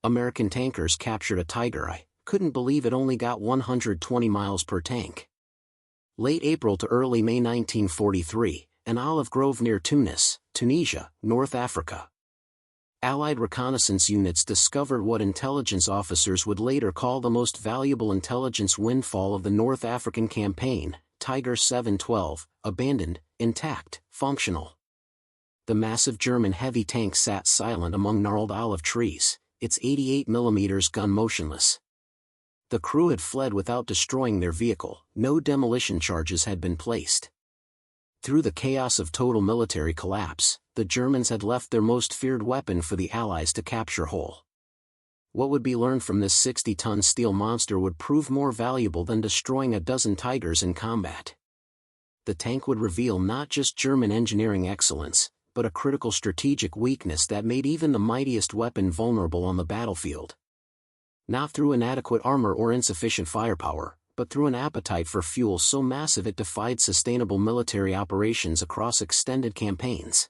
American tankers captured a Tiger. I couldn't believe it only got 120 miles per tank. Late April to early May 1943, an olive grove near Tunis, Tunisia, North Africa. Allied reconnaissance units discovered what intelligence officers would later call the most valuable intelligence windfall of the North African campaign, Tiger 712, abandoned, intact, functional. The massive German heavy tank sat silent among gnarled olive trees, its 88mm gun motionless. The crew had fled without destroying their vehicle, no demolition charges had been placed. Through the chaos of total military collapse, the Germans had left their most feared weapon for the Allies to capture whole. What would be learned from this 60-ton steel monster would prove more valuable than destroying a dozen Tigers in combat. The tank would reveal not just German engineering excellence, but a critical strategic weakness that made even the mightiest weapon vulnerable on the battlefield. Not through inadequate armor or insufficient firepower, but through an appetite for fuel so massive it defied sustainable military operations across extended campaigns.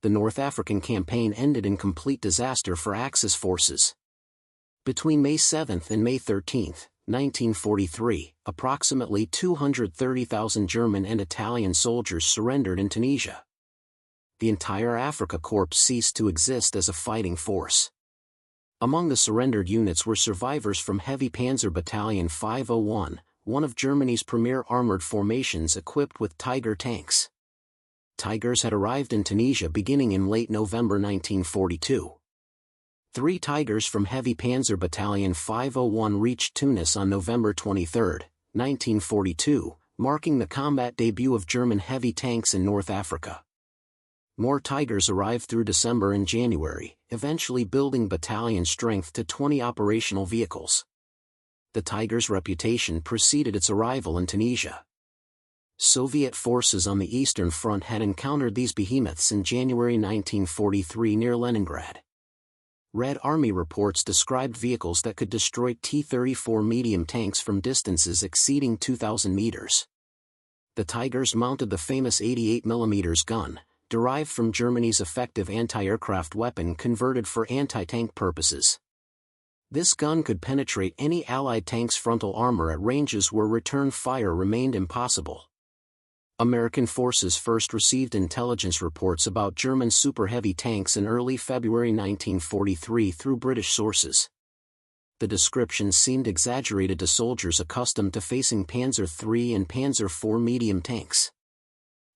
The North African campaign ended in complete disaster for Axis forces. Between May 7 and May 13, 1943, approximately 230,000 German and Italian soldiers surrendered in Tunisia. The entire Afrika Korps ceased to exist as a fighting force. Among the surrendered units were survivors from Heavy Panzer Battalion 501, one of Germany's premier armored formations equipped with Tiger tanks. Tigers had arrived in Tunisia beginning in late November 1942. 3 Tigers from Heavy Panzer Battalion 501 reached Tunis on November 23, 1942, marking the combat debut of German heavy tanks in North Africa. More Tigers arrived through December and January, eventually building battalion strength to 20 operational vehicles. The Tiger's reputation preceded its arrival in Tunisia. Soviet forces on the Eastern Front had encountered these behemoths in January 1943 near Leningrad. Red Army reports described vehicles that could destroy T-34 medium tanks from distances exceeding 2,000 meters. The Tigers mounted the famous 88mm gun, derived from Germany's effective anti-aircraft weapon converted for anti-tank purposes. This gun could penetrate any Allied tank's frontal armor at ranges where return fire remained impossible. American forces first received intelligence reports about German super heavy tanks in early February 1943 through British sources. The descriptions seemed exaggerated to soldiers accustomed to facing Panzer III and Panzer IV medium tanks.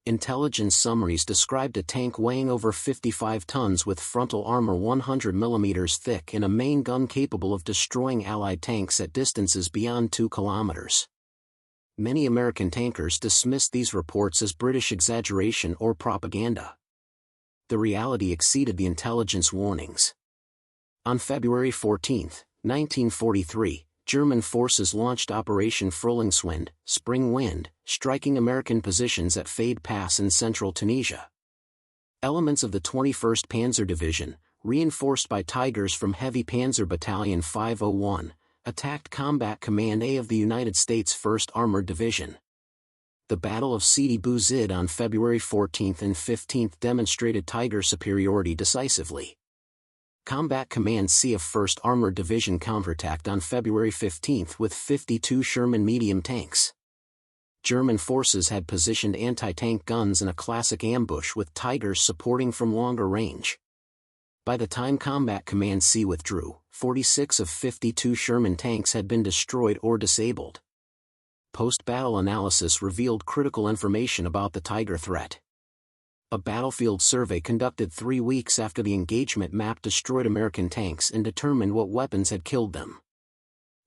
Intelligence summaries described a tank weighing over 55 tons with frontal armor 100 mm thick and a main gun capable of destroying Allied tanks at distances beyond 2 kilometers. Many American tankers dismissed these reports as British exaggeration or propaganda. The reality exceeded the intelligence warnings. On February 14, 1943, German forces launched Operation Frühlingswind, Spring Wind, striking American positions at Fade Pass in central Tunisia. Elements of the 21st Panzer Division, reinforced by Tigers from Heavy Panzer Battalion 501, attacked Combat Command A of the United States 1st Armored Division. The Battle of Sidi Bouzid on February 14 and 15 demonstrated Tiger superiority decisively. Combat Command C of 1st Armored Division counterattacked on February 15 with 52 Sherman medium tanks. German forces had positioned anti-tank guns in a classic ambush with Tigers supporting from longer range. By the time Combat Command C withdrew, 46 of 52 Sherman tanks had been destroyed or disabled. Post-battle analysis revealed critical information about the Tiger threat. A battlefield survey conducted 3 weeks after the engagement map destroyed American tanks and determined what weapons had killed them.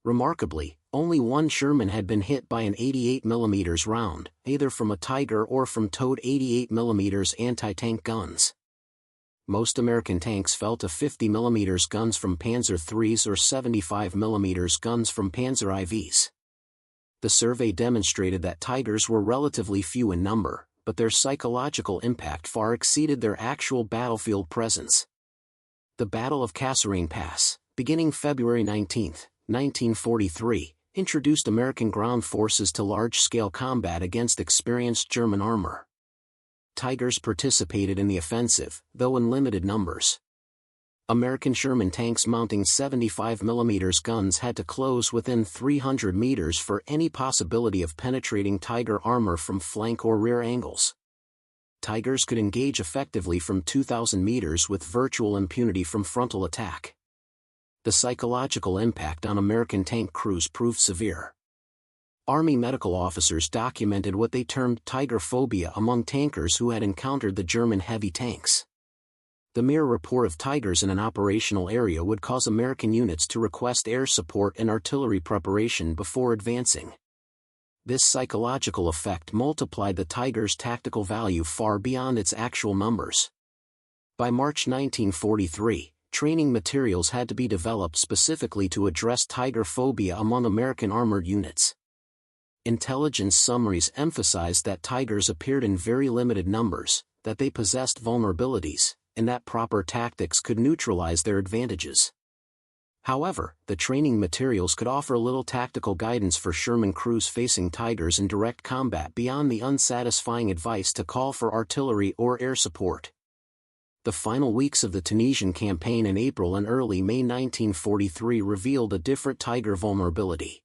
Remarkably, only 1 Sherman had been hit by an 88mm round, either from a Tiger or from towed 88mm anti-tank guns. Most American tanks fell to 50mm guns from Panzer IIIs or 75mm guns from Panzer IVs. The survey demonstrated that Tigers were relatively few in number, but their psychological impact far exceeded their actual battlefield presence. The Battle of Kasserine Pass, beginning February 19, 1943, introduced American ground forces to large-scale combat against experienced German armor. Tigers participated in the offensive, though in limited numbers. American Sherman tanks mounting 75mm guns had to close within 300 meters for any possibility of penetrating Tiger armor from flank or rear angles. Tigers could engage effectively from 2,000 meters with virtual impunity from frontal attack. The psychological impact on American tank crews proved severe. Army medical officers documented what they termed tiger phobia among tankers who had encountered the German heavy tanks. The mere report of tigers in an operational area would cause American units to request air support and artillery preparation before advancing. This psychological effect multiplied the tiger's tactical value far beyond its actual numbers. By March 1943, training materials had to be developed specifically to address tiger phobia among American armored units. Intelligence summaries emphasized that tigers appeared in very limited numbers, that they possessed vulnerabilities, and that proper tactics could neutralize their advantages. However, the training materials could offer little tactical guidance for Sherman crews facing tigers in direct combat beyond the unsatisfying advice to call for artillery or air support. The final weeks of the Tunisian campaign in April and early May 1943 revealed a different tiger vulnerability.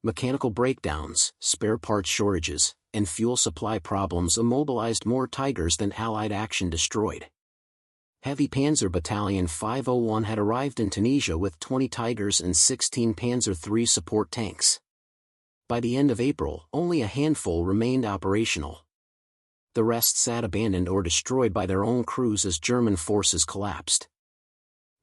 Mechanical breakdowns, spare parts shortages, and fuel supply problems immobilized more tigers than Allied action destroyed. Heavy Panzer Battalion 501 had arrived in Tunisia with 20 Tigers and 16 Panzer III support tanks. By the end of April, only a handful remained operational. The rest sat abandoned or destroyed by their own crews as German forces collapsed.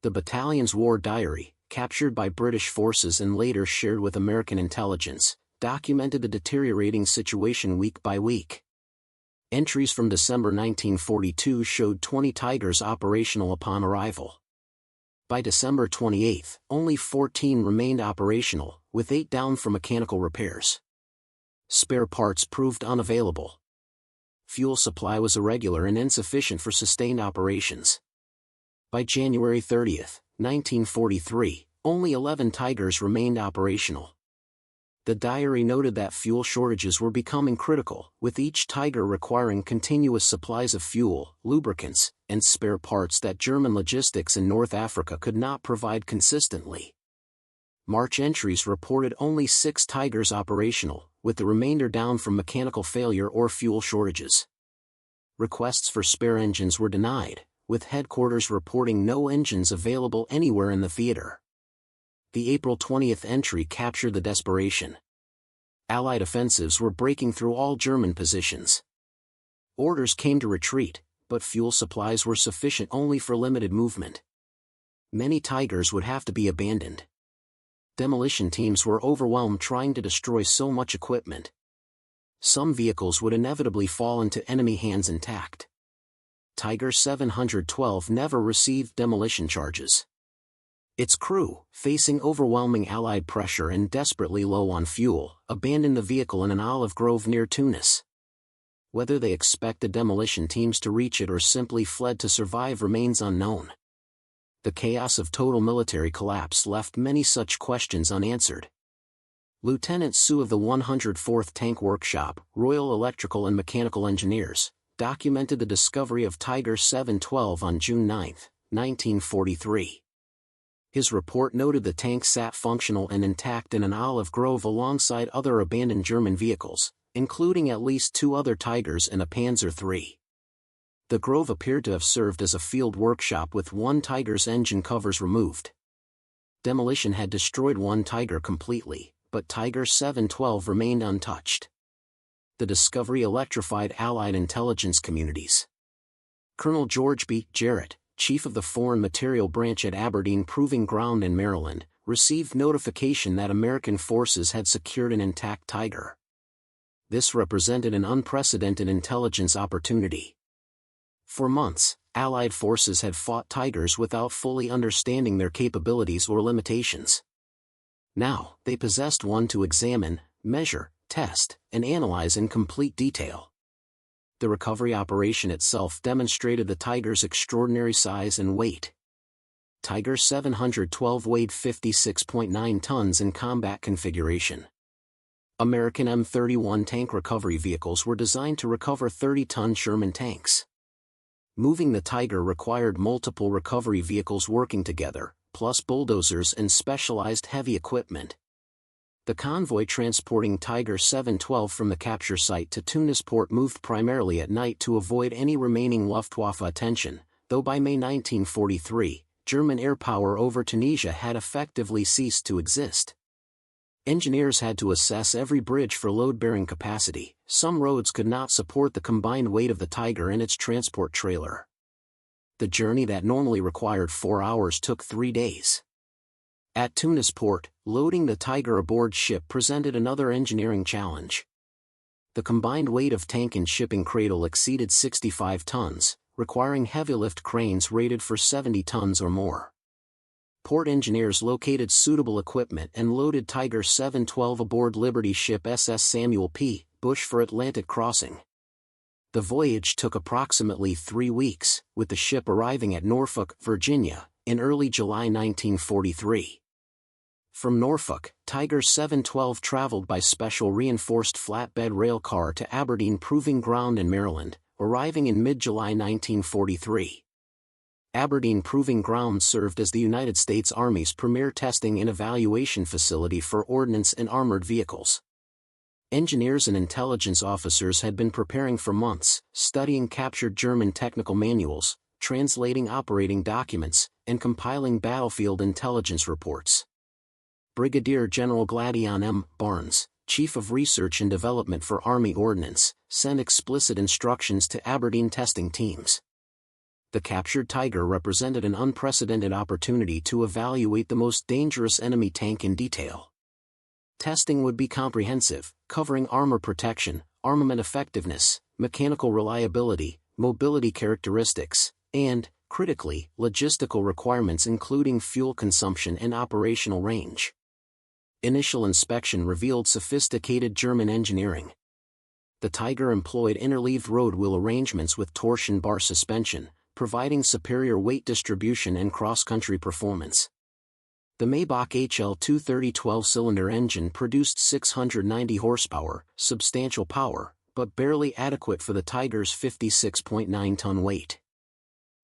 The battalion's war diary, captured by British forces and later shared with American intelligence, documented the deteriorating situation week by week. Entries from December 1942 showed 20 Tigers operational upon arrival. By December 28, only 14 remained operational, with 8 down for mechanical repairs. Spare parts proved unavailable. Fuel supply was irregular and insufficient for sustained operations. By January 30, 1943, only 11 Tigers remained operational. The diary noted that fuel shortages were becoming critical, with each Tiger requiring continuous supplies of fuel, lubricants, and spare parts that German logistics in North Africa could not provide consistently. March entries reported only 6 Tigers operational, with the remainder down from mechanical failure or fuel shortages. Requests for spare engines were denied, with headquarters reporting no engines available anywhere in the theater. The April 20 entry captured the desperation. Allied offensives were breaking through all German positions. Orders came to retreat, but fuel supplies were sufficient only for limited movement. Many Tigers would have to be abandoned. Demolition teams were overwhelmed trying to destroy so much equipment. Some vehicles would inevitably fall into enemy hands intact. Tiger 712 never received demolition charges. Its crew, facing overwhelming Allied pressure and desperately low on fuel, abandoned the vehicle in an olive grove near Tunis. Whether they expected demolition teams to reach it or simply fled to survive remains unknown. The chaos of total military collapse left many such questions unanswered. Lieutenant Sue of the 104th Tank Workshop, Royal Electrical and Mechanical Engineers, documented the discovery of Tiger 712 on June 9, 1943. His report noted the tank sat functional and intact in an olive grove alongside other abandoned German vehicles, including at least 2 other Tigers and a Panzer III. The grove appeared to have served as a field workshop with 1 Tiger's engine covers removed. Demolition had destroyed 1 Tiger completely, but Tiger 712 remained untouched. The discovery electrified Allied intelligence communities. Colonel George B. Jarrett, chief of the Foreign Material Branch at Aberdeen Proving Ground in Maryland, received notification that American forces had secured an intact Tiger. This represented an unprecedented intelligence opportunity. For months, Allied forces had fought Tigers without fully understanding their capabilities or limitations. Now, they possessed one to examine, measure, test, and analyze in complete detail. The recovery operation itself demonstrated the Tiger's extraordinary size and weight. Tiger 712 weighed 56.9 tons in combat configuration. American M31 tank recovery vehicles were designed to recover 30-ton Sherman tanks. Moving the Tiger required multiple recovery vehicles working together, plus bulldozers and specialized heavy equipment. The convoy transporting Tiger 712 from the capture site to Tunis port moved primarily at night to avoid any remaining Luftwaffe attention, though by May 1943, German air power over Tunisia had effectively ceased to exist. Engineers had to assess every bridge for load-bearing capacity. Some roads could not support the combined weight of the Tiger and its transport trailer. The journey that normally required 4 hours took 3 days. At Tunis port, loading the Tiger aboard ship presented another engineering challenge. The combined weight of tank and shipping cradle exceeded 65 tons, requiring heavy-lift cranes rated for 70 tons or more. Port engineers located suitable equipment and loaded Tiger 712 aboard Liberty ship SS Samuel P. Bush for Atlantic crossing. The voyage took approximately 3 weeks, with the ship arriving at Norfolk, Virginia, in early July 1943. From Norfolk, Tiger 712 traveled by special reinforced flatbed rail car to Aberdeen Proving Ground in Maryland, arriving in mid-July 1943. Aberdeen Proving Ground served as the United States Army's premier testing and evaluation facility for ordnance and armored vehicles. Engineers and intelligence officers had been preparing for months, studying captured German technical manuals, translating operating documents, and compiling battlefield intelligence reports. Brigadier General Gladion M. Barnes, Chief of Research and Development for Army Ordnance, sent explicit instructions to Aberdeen testing teams. The captured Tiger represented an unprecedented opportunity to evaluate the most dangerous enemy tank in detail. Testing would be comprehensive, covering armor protection, armament effectiveness, mechanical reliability, mobility characteristics, and, critically, logistical requirements including fuel consumption and operational range. Initial inspection revealed sophisticated German engineering. The Tiger employed interleaved road wheel arrangements with torsion bar suspension, providing superior weight distribution and cross-country performance. The Maybach HL230 12-cylinder engine produced 690 horsepower, substantial power, but barely adequate for the Tiger's 56.9-ton weight.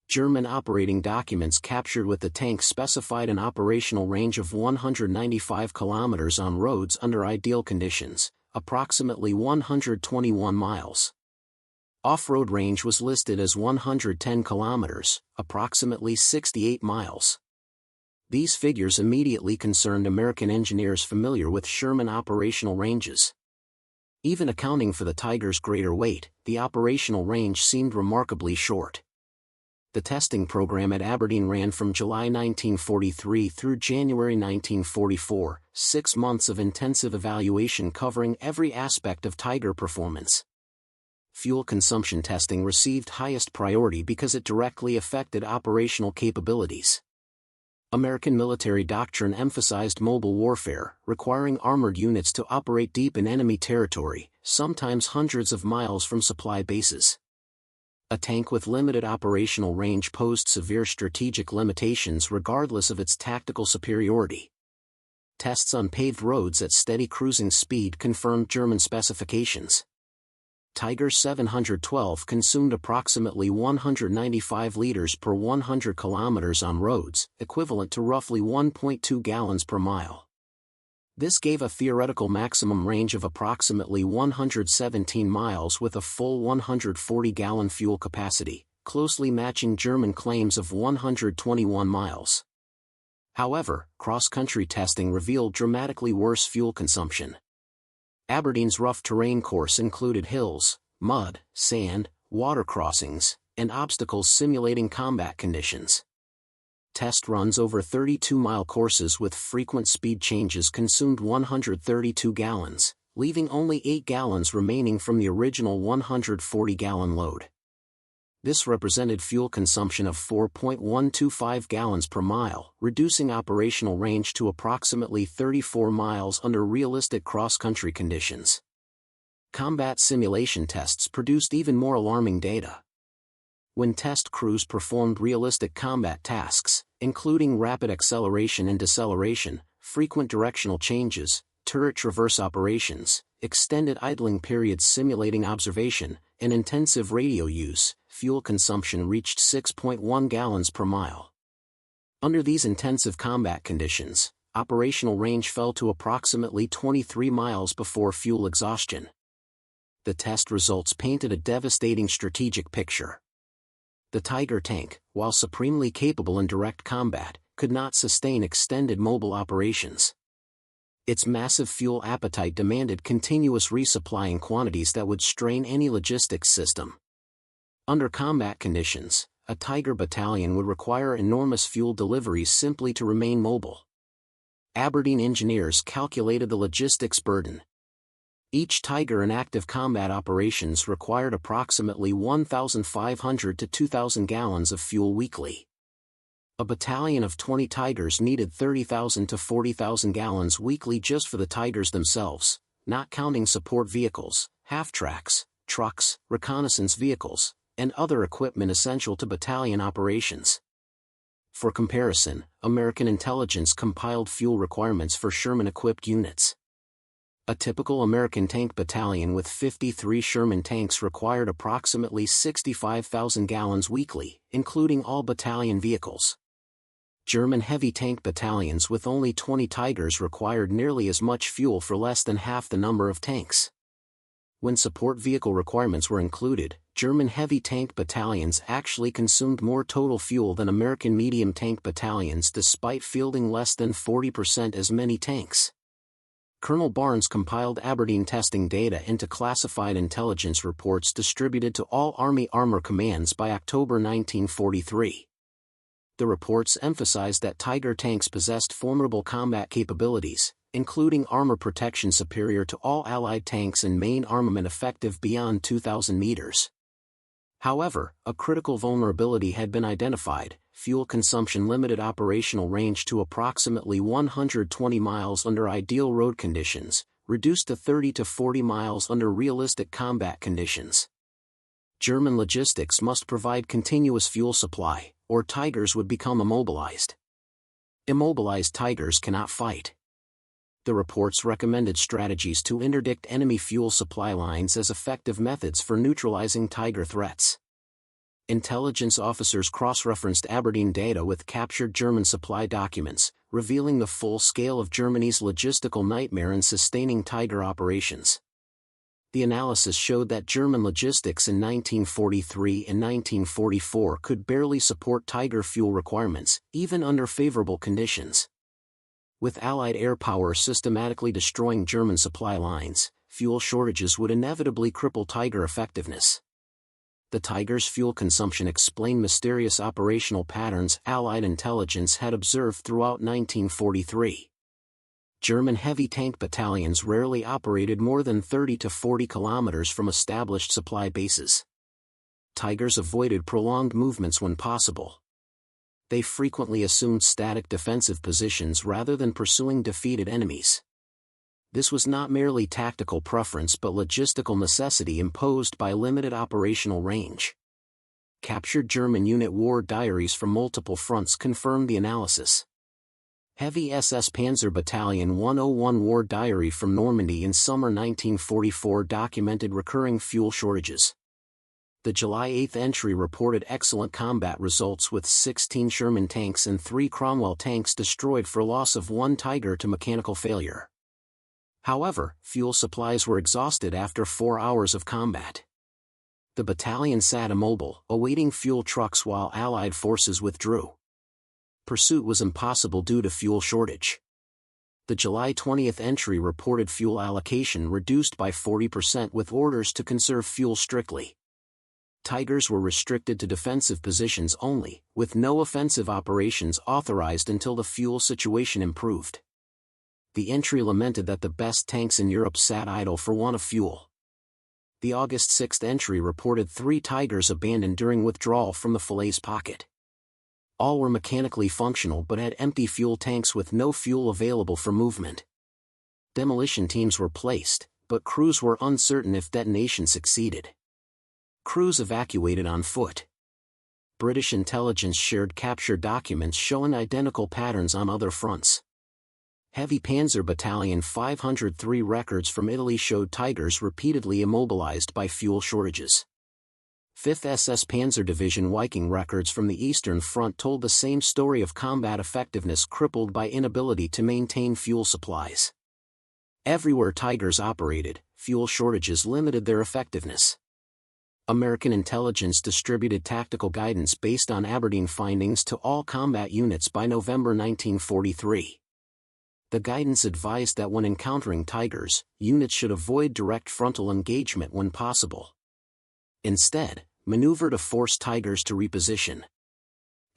German operating documents captured with the tank specified an operational range of 195 kilometers on roads under ideal conditions, approximately 121 miles. Off-road range was listed as 110 kilometers, approximately 68 miles. These figures immediately concerned American engineers familiar with Sherman operational ranges. Even accounting for the Tiger's greater weight, the operational range seemed remarkably short. The testing program at Aberdeen ran from July 1943 through January 1944, 6 months of intensive evaluation covering every aspect of Tiger performance. Fuel consumption testing received highest priority because it directly affected operational capabilities. American military doctrine emphasized mobile warfare, requiring armored units to operate deep in enemy territory, sometimes hundreds of miles from supply bases. A tank with limited operational range posed severe strategic limitations regardless of its tactical superiority. Tests on paved roads at steady cruising speed confirmed German specifications. Tiger 712 consumed approximately 195 liters per 100 kilometers on roads, equivalent to roughly 1.2 gallons per mile. This gave a theoretical maximum range of approximately 117 miles with a full 140-gallon fuel capacity, closely matching German claims of 121 miles. However, cross-country testing revealed dramatically worse fuel consumption. Aberdeen's rough terrain course included hills, mud, sand, water crossings, and obstacles simulating combat conditions. Test runs over 32-mile courses with frequent speed changes consumed 132 gallons, leaving only 8 gallons remaining from the original 140-gallon load. This represented fuel consumption of 4.125 gallons per mile, reducing operational range to approximately 34 miles under realistic cross-country conditions. Combat simulation tests produced even more alarming data. When test crews performed realistic combat tasks, including rapid acceleration and deceleration, frequent directional changes, turret traverse operations, extended idling periods simulating observation, and intensive radio use, fuel consumption reached 6.1 gallons per mile. Under these intensive combat conditions, operational range fell to approximately 23 miles before fuel exhaustion. The test results painted a devastating strategic picture. The Tiger tank, while supremely capable in direct combat, could not sustain extended mobile operations. Its massive fuel appetite demanded continuous resupply in quantities that would strain any logistics system. Under combat conditions, a Tiger battalion would require enormous fuel deliveries simply to remain mobile. Aberdeen engineers calculated the logistics burden. Each Tiger in active combat operations required approximately 1,500 to 2,000 gallons of fuel weekly. A battalion of 20 Tigers needed 30,000 to 40,000 gallons weekly just for the Tigers themselves, not counting support vehicles, half-tracks, trucks, reconnaissance vehicles, and other equipment essential to battalion operations. For comparison, American intelligence compiled fuel requirements for Sherman-equipped units. A typical American tank battalion with 53 Sherman tanks required approximately 65,000 gallons weekly, including all battalion vehicles. German heavy tank battalions with only 20 Tigers required nearly as much fuel for less than half the number of tanks. When support vehicle requirements were included, German heavy tank battalions actually consumed more total fuel than American medium tank battalions despite fielding less than 40% as many tanks. Colonel Barnes compiled Aberdeen testing data into classified intelligence reports distributed to all Army armor commands by October 1943. The reports emphasized that Tiger tanks possessed formidable combat capabilities, including armor protection superior to all Allied tanks and main armament effective beyond 2,000 meters. However, a critical vulnerability had been identified. Fuel consumption limited operational range to approximately 120 miles under ideal road conditions, reduced to 30 to 40 miles under realistic combat conditions. German logistics must provide continuous fuel supply, or Tigers would become immobilized. Immobilized Tigers cannot fight. The reports recommended strategies to interdict enemy fuel supply lines as effective methods for neutralizing Tiger threats. Intelligence officers cross-referenced Aberdeen data with captured German supply documents, revealing the full scale of Germany's logistical nightmare in sustaining Tiger operations. The analysis showed that German logistics in 1943 and 1944 could barely support Tiger fuel requirements, even under favorable conditions. With Allied air power systematically destroying German supply lines, fuel shortages would inevitably cripple Tiger effectiveness. The Tiger's fuel consumption explained mysterious operational patterns Allied intelligence had observed throughout 1943. German heavy tank battalions rarely operated more than 30 to 40 kilometers from established supply bases. Tigers avoided prolonged movements when possible. They frequently assumed static defensive positions rather than pursuing defeated enemies. This was not merely tactical preference but logistical necessity imposed by limited operational range. Captured German unit war diaries from multiple fronts confirmed the analysis. Heavy SS Panzer Battalion 101 War Diary from Normandy in summer 1944 documented recurring fuel shortages. The July 8 entry reported excellent combat results with 16 Sherman tanks and 3 Cromwell tanks destroyed for loss of 1 Tiger to mechanical failure. However, fuel supplies were exhausted after 4 hours of combat. The battalion sat immobile, awaiting fuel trucks while Allied forces withdrew. Pursuit was impossible due to fuel shortage. The July 20 entry reported fuel allocation reduced by 40% with orders to conserve fuel strictly. Tigers were restricted to defensive positions only, with no offensive operations authorized until the fuel situation improved. The entry lamented that the best tanks in Europe sat idle for want of fuel. The August 6 entry reported 3 Tigers abandoned during withdrawal from the Falaise pocket. All were mechanically functional but had empty fuel tanks with no fuel available for movement. Demolition teams were placed, but crews were uncertain if detonation succeeded. Crews evacuated on foot. British intelligence shared captured documents showing identical patterns on other fronts. Heavy Panzer Battalion 503 records from Italy showed Tigers repeatedly immobilized by fuel shortages. 5th SS Panzer Division Viking records from the Eastern Front told the same story of combat effectiveness crippled by inability to maintain fuel supplies. Everywhere Tigers operated, fuel shortages limited their effectiveness. American intelligence distributed tactical guidance based on Aberdeen findings to all combat units by November 1943. The guidance advised that when encountering Tigers, units should avoid direct frontal engagement when possible. Instead, maneuver to force Tigers to reposition.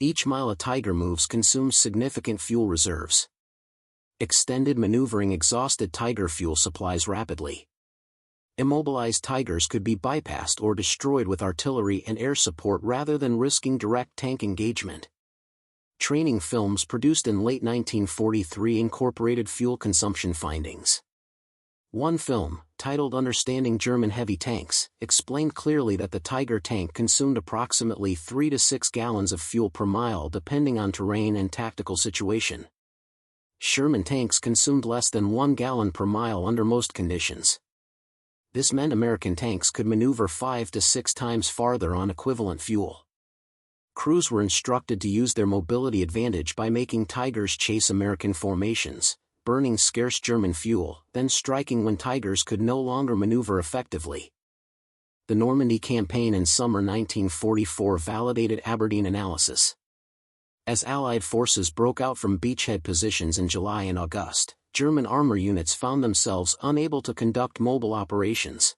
Each mile a Tiger moves consumes significant fuel reserves. Extended maneuvering exhausted Tiger fuel supplies rapidly. Immobilized Tigers could be bypassed or destroyed with artillery and air support rather than risking direct tank engagement. Training films produced in late 1943 incorporated fuel consumption findings. One film, titled Understanding German Heavy Tanks, explained clearly that the Tiger tank consumed approximately 3 to 6 gallons of fuel per mile depending on terrain and tactical situation. Sherman tanks consumed less than 1 gallon per mile under most conditions. This meant American tanks could maneuver 5 to 6 times farther on equivalent fuel. Crews were instructed to use their mobility advantage by making Tigers chase American formations, burning scarce German fuel, then striking when Tigers could no longer maneuver effectively. The Normandy campaign in summer 1944 validated Aberdeen analysis. As Allied forces broke out from beachhead positions in July and August, German armor units found themselves unable to conduct mobile operations.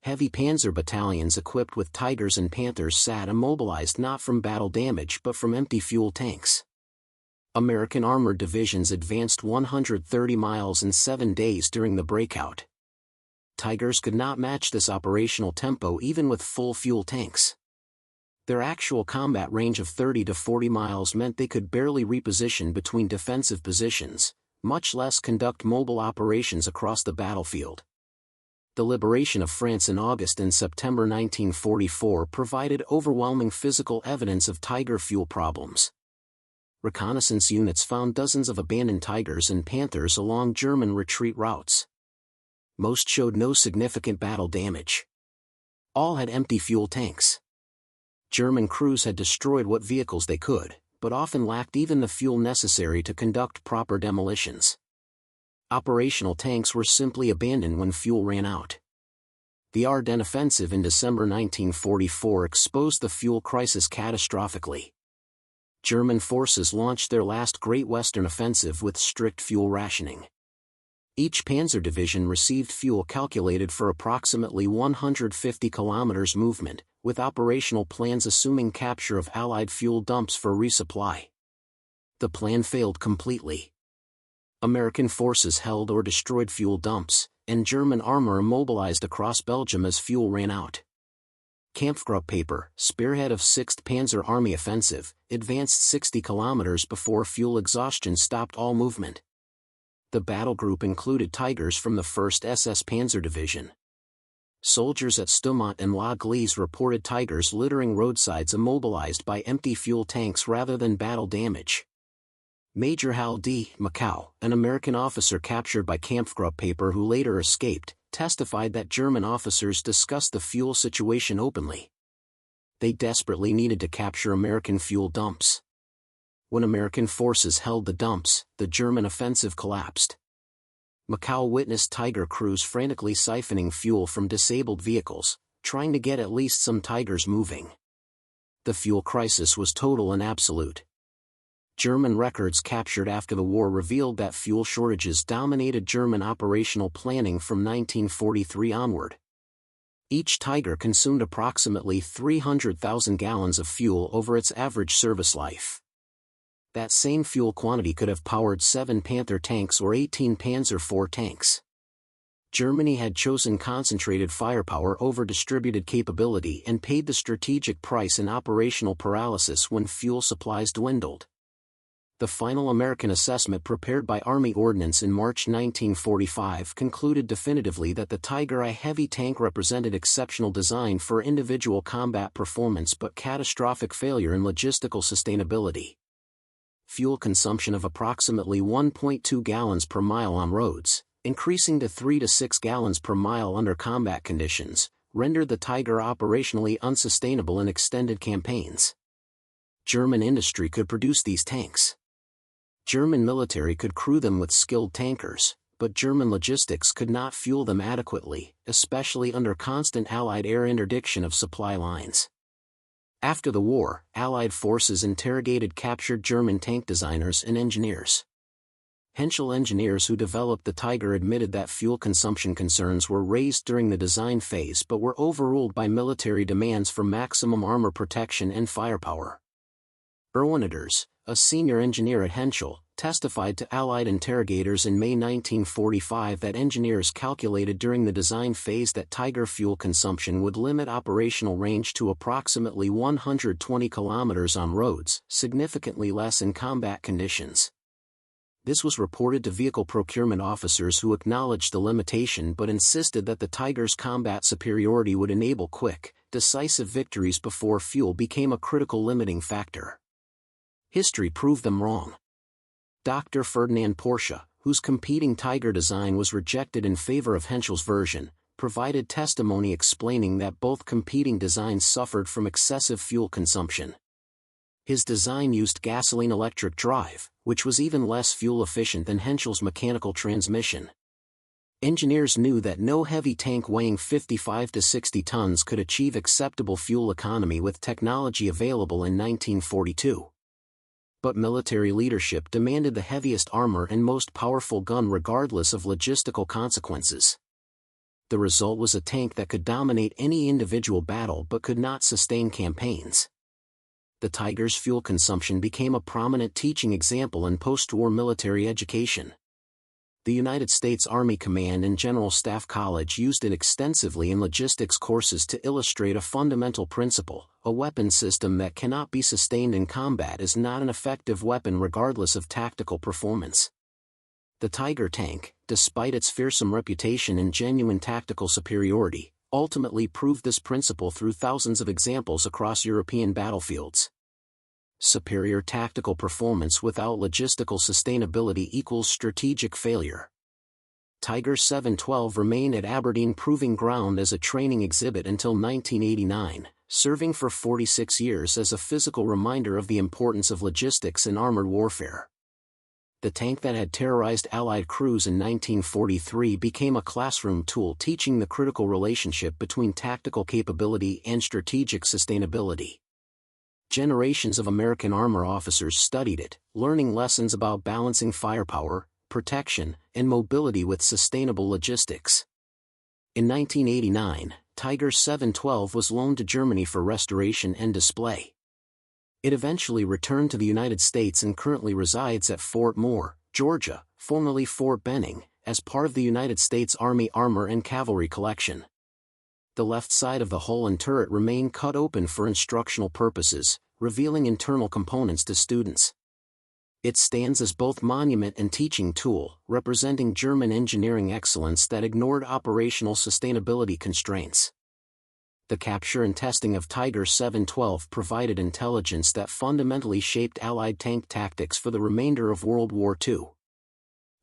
Heavy panzer battalions equipped with Tigers and Panthers sat immobilized not from battle damage but from empty fuel tanks. American armored divisions advanced 130 miles in 7 days during the breakout. Tigers could not match this operational tempo even with full fuel tanks. Their actual combat range of 30 to 40 miles meant they could barely reposition between defensive positions, much less conduct mobile operations across the battlefield. The liberation of France in August and September 1944 provided overwhelming physical evidence of Tiger fuel problems. Reconnaissance units found dozens of abandoned Tigers and Panthers along German retreat routes. Most showed no significant battle damage. All had empty fuel tanks. German crews had destroyed what vehicles they could, but often lacked even the fuel necessary to conduct proper demolitions. Operational tanks were simply abandoned when fuel ran out. The Ardennes offensive in December 1944 exposed the fuel crisis catastrophically. German forces launched their last Great Western Offensive with strict fuel rationing. Each panzer division received fuel calculated for approximately 150 kilometers movement, with operational plans assuming capture of Allied fuel dumps for resupply. The plan failed completely. American forces held or destroyed fuel dumps, and German armor immobilized across Belgium as fuel ran out. Kampfgruppe, spearhead of 6th Panzer Army offensive, advanced 60 kilometers before fuel exhaustion stopped all movement. The battle group included Tigers from the 1st SS Panzer Division. Soldiers at Stoumont and La Glise reported Tigers littering roadsides immobilized by empty fuel tanks rather than battle damage. Major Hal D. Macau, an American officer captured by Kampfgruppe who later escaped, testified that German officers discussed the fuel situation openly. They desperately needed to capture American fuel dumps. When American forces held the dumps, the German offensive collapsed. Macau witnessed Tiger crews frantically siphoning fuel from disabled vehicles, trying to get at least some Tigers moving. The fuel crisis was total and absolute. German records captured after the war revealed that fuel shortages dominated German operational planning from 1943 onward. Each Tiger consumed approximately 300,000 gallons of fuel over its average service life. That same fuel quantity could have powered 7 Panther tanks or 18 Panzer IV tanks. Germany had chosen concentrated firepower over distributed capability and paid the strategic price in operational paralysis when fuel supplies dwindled. The final American assessment prepared by Army Ordnance in March 1945 concluded definitively that the Tiger I heavy tank represented exceptional design for individual combat performance but catastrophic failure in logistical sustainability. Fuel consumption of approximately 1.2 gallons per mile on roads, increasing to 3 to 6 gallons per mile under combat conditions, rendered the Tiger operationally unsustainable in extended campaigns. German industry could produce these tanks. German military could crew them with skilled tankers, but German logistics could not fuel them adequately, especially under constant Allied air interdiction of supply lines. After the war, Allied forces interrogated captured German tank designers and engineers. Henschel engineers who developed the Tiger admitted that fuel consumption concerns were raised during the design phase but were overruled by military demands for maximum armor protection and firepower. Erwin Aders, a senior engineer at Henschel, testified to Allied interrogators in May 1945 that engineers calculated during the design phase that Tiger fuel consumption would limit operational range to approximately 120 kilometers on roads, significantly less in combat conditions. This was reported to vehicle procurement officers who acknowledged the limitation but insisted that the Tiger's combat superiority would enable quick, decisive victories before fuel became a critical limiting factor. History proved them wrong. Dr. Ferdinand Porsche, whose competing Tiger design was rejected in favor of Henschel's version, provided testimony explaining that both competing designs suffered from excessive fuel consumption. His design used gasoline-electric drive, which was even less fuel-efficient than Henschel's mechanical transmission. Engineers knew that no heavy tank weighing 55 to 60 tons could achieve acceptable fuel economy with technology available in 1942. But military leadership demanded the heaviest armor and most powerful gun regardless of logistical consequences. The result was a tank that could dominate any individual battle but could not sustain campaigns. The Tiger's fuel consumption became a prominent teaching example in post-war military education. The United States Army Command and General Staff College used it extensively in logistics courses to illustrate a fundamental principle: a weapon system that cannot be sustained in combat is not an effective weapon regardless of tactical performance. The Tiger tank, despite its fearsome reputation and genuine tactical superiority, ultimately proved this principle through thousands of examples across European battlefields. Superior tactical performance without logistical sustainability equals strategic failure. Tiger 712 remained at Aberdeen Proving Ground as a training exhibit until 1989, serving for 46 years as a physical reminder of the importance of logistics in armored warfare. The tank that had terrorized Allied crews in 1943 became a classroom tool teaching the critical relationship between tactical capability and strategic sustainability. Generations of American armor officers studied it, learning lessons about balancing firepower, protection, and mobility with sustainable logistics. In 1989, Tiger 712 was loaned to Germany for restoration and display. It eventually returned to the United States and currently resides at Fort Moore, Georgia, formerly Fort Benning, as part of the United States Army Armor and Cavalry Collection. The left side of the hull and turret remain cut open for instructional purposes, revealing internal components to students. It stands as both monument and teaching tool, representing German engineering excellence that ignored operational sustainability constraints. The capture and testing of Tiger 712 provided intelligence that fundamentally shaped Allied tank tactics for the remainder of World War II.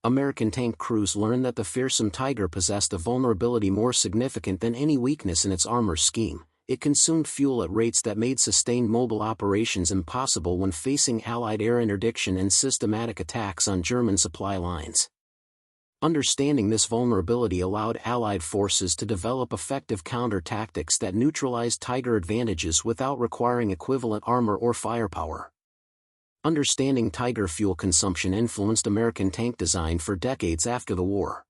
American tank crews learned that the fearsome Tiger possessed a vulnerability more significant than any weakness in its armor scheme: it consumed fuel at rates that made sustained mobile operations impossible when facing Allied air interdiction and systematic attacks on German supply lines. Understanding this vulnerability allowed Allied forces to develop effective counter-tactics that neutralized Tiger advantages without requiring equivalent armor or firepower. Understanding Tiger fuel consumption influenced American tank design for decades after the war.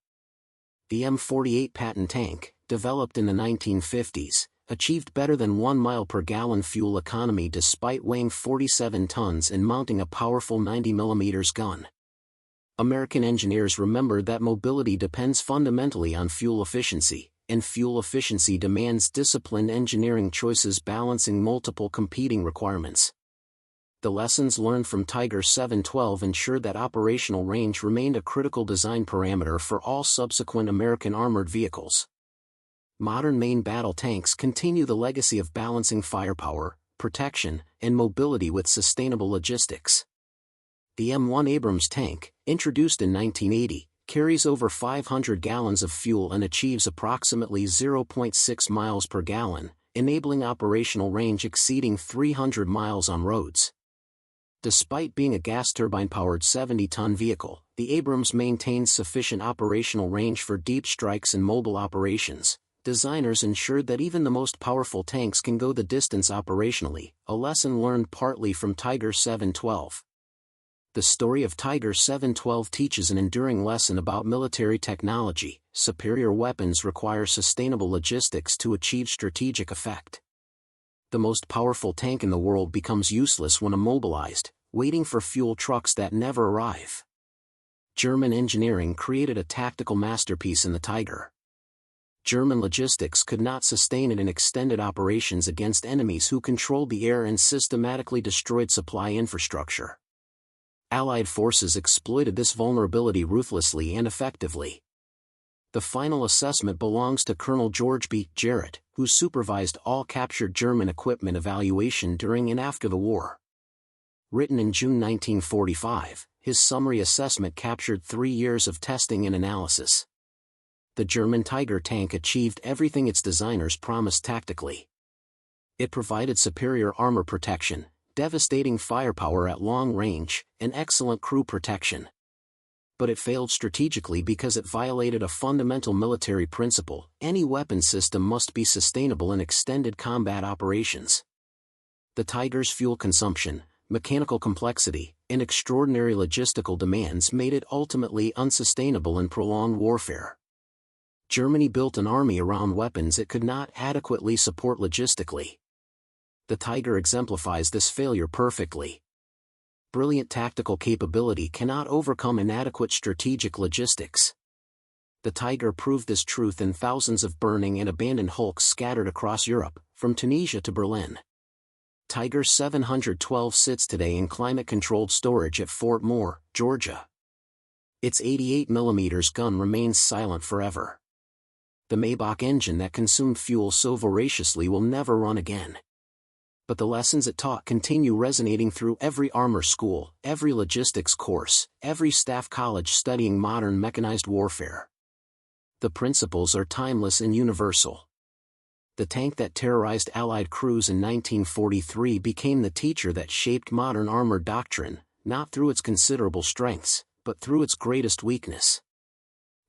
The M48 Patton tank, developed in the 1950s, achieved better than 1 mile per gallon fuel economy despite weighing 47 tons and mounting a powerful 90mm gun. American engineers remembered that mobility depends fundamentally on fuel efficiency, and fuel efficiency demands disciplined engineering choices balancing multiple competing requirements. The lessons learned from Tiger 712 ensured that operational range remained a critical design parameter for all subsequent American armored vehicles. Modern main battle tanks continue the legacy of balancing firepower, protection, and mobility with sustainable logistics. The M1 Abrams tank, introduced in 1980, carries over 500 gallons of fuel and achieves approximately 0.6 miles per gallon, enabling operational range exceeding 300 miles on roads. Despite being a gas turbine-powered 70-ton vehicle, the Abrams maintains sufficient operational range for deep strikes and mobile operations. Designers ensured that even the most powerful tanks can go the distance operationally, a lesson learned partly from Tiger 712. The story of Tiger 712 teaches an enduring lesson about military technology. Superior weapons require sustainable logistics to achieve strategic effect. The most powerful tank in the world becomes useless when immobilized, waiting for fuel trucks that never arrive. German engineering created a tactical masterpiece in the Tiger. German logistics could not sustain it in extended operations against enemies who controlled the air and systematically destroyed supply infrastructure. Allied forces exploited this vulnerability ruthlessly and effectively. The final assessment belongs to Colonel George B. Jarrett, who supervised all captured German equipment evaluation during and after the war. Written in June 1945, his summary assessment captured 3 years of testing and analysis. The German Tiger tank achieved everything its designers promised tactically. It provided superior armor protection, devastating firepower at long range, and excellent crew protection. But it failed strategically because it violated a fundamental military principle: any weapon system must be sustainable in extended combat operations. The Tiger's fuel consumption, mechanical complexity, and extraordinary logistical demands made it ultimately unsustainable in prolonged warfare. Germany built an army around weapons it could not adequately support logistically. The Tiger exemplifies this failure perfectly. Brilliant tactical capability cannot overcome inadequate strategic logistics. The Tiger proved this truth in thousands of burning and abandoned hulks scattered across Europe, from Tunisia to Berlin. Tiger 712 sits today in climate-controlled storage at Fort Moore, Georgia. Its 88mm gun remains silent forever. The Maybach engine that consumed fuel so voraciously will never run again. But the lessons it taught continue resonating through every armor school, every logistics course, every staff college studying modern mechanized warfare. The principles are timeless and universal. The tank that terrorized Allied crews in 1943 became the teacher that shaped modern armor doctrine, not through its considerable strengths, but through its greatest weakness.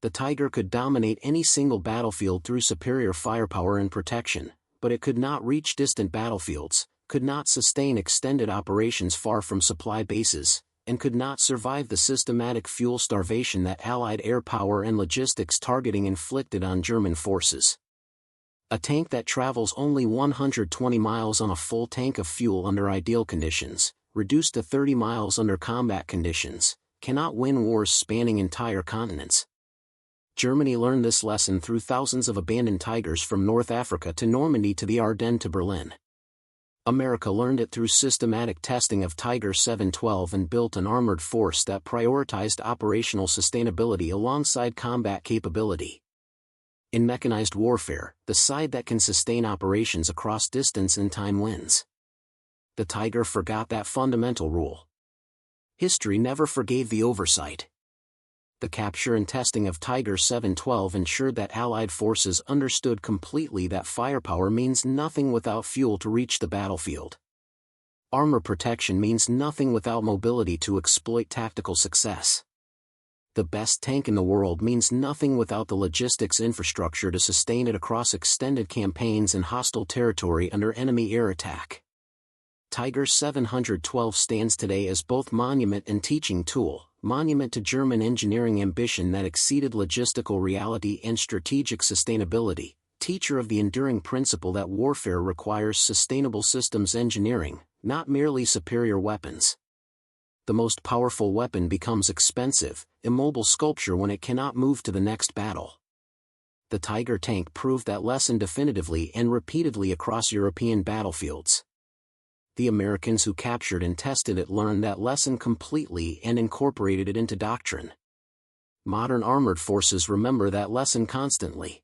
The Tiger could dominate any single battlefield through superior firepower and protection, but it could not reach distant battlefields, could not sustain extended operations far from supply bases, and could not survive the systematic fuel starvation that Allied air power and logistics targeting inflicted on German forces. A tank that travels only 120 miles on a full tank of fuel under ideal conditions, reduced to 30 miles under combat conditions, cannot win wars spanning entire continents. Germany learned this lesson through thousands of abandoned Tigers from North Africa to Normandy to the Ardennes to Berlin. America learned it through systematic testing of Tiger 712 and built an armored force that prioritized operational sustainability alongside combat capability. In mechanized warfare, the side that can sustain operations across distance and time wins. The Tiger forgot that fundamental rule. History never forgave the oversight. The capture and testing of Tiger 712 ensured that Allied forces understood completely that firepower means nothing without fuel to reach the battlefield. Armor protection means nothing without mobility to exploit tactical success. The best tank in the world means nothing without the logistics infrastructure to sustain it across extended campaigns in hostile territory under enemy air attack. Tiger 712 stands today as both monument and teaching tool. Monument to German engineering ambition that exceeded logistical reality and strategic sustainability, teacher of the enduring principle that warfare requires sustainable systems engineering, not merely superior weapons. The most powerful weapon becomes expensive, immobile sculpture when it cannot move to the next battle. The Tiger tank proved that lesson definitively and repeatedly across European battlefields. The Americans who captured and tested it learned that lesson completely and incorporated it into doctrine. Modern armored forces remember that lesson constantly.